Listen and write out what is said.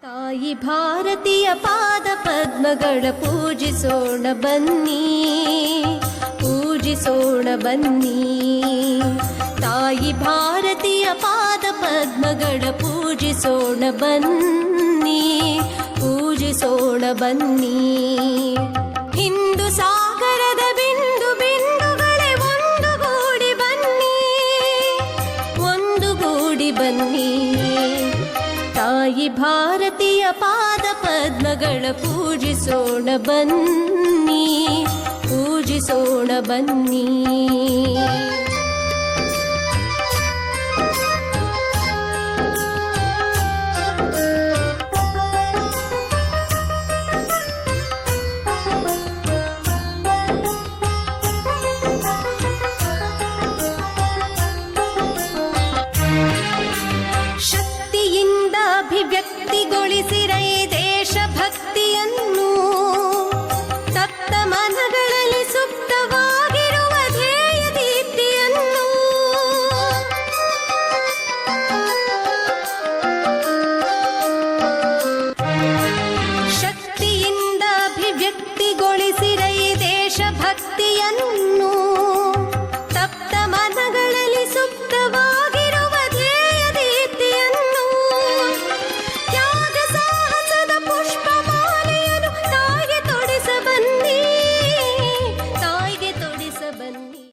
ತಾಯಿ ಭಾರತೀಯ ಪಾದ ಪದ್ಮಗಳ ಪೂಜಿಸೋಣ ಬನ್ನಿ, ಪೂಜಿಸೋಣ ಬನ್ನಿ. ತಾಯಿ ಭಾರತೀಯ ಪಾದ ಪದ್ಮಗಳ ಪೂಜಿಸೋಣ ಬನ್ನಿ, ಪೂಜಿಸೋಣ ಬನ್ನಿ. ಹಿಂದೂ ಸಾಗರದ ಬಿಂದು ಬಿಂದುಗಳೇ ಒಂದುಗೂಡಿ ಬನ್ನಿ, ಒಂದುಗೂಡಿ ಬನ್ನಿ. ತಾಯಿ ಭಾರತೀಯ ಪಾದ ಪದ್ಮಗಳ ಪೂಜಿಸೋಣ ಬನ್ನಿ, ಪೂಜಿಸೋಣ ಬನ್ನಿ. ಅಭಿವ್ಯಕ್ತಿಗೊಳಿಸಿರ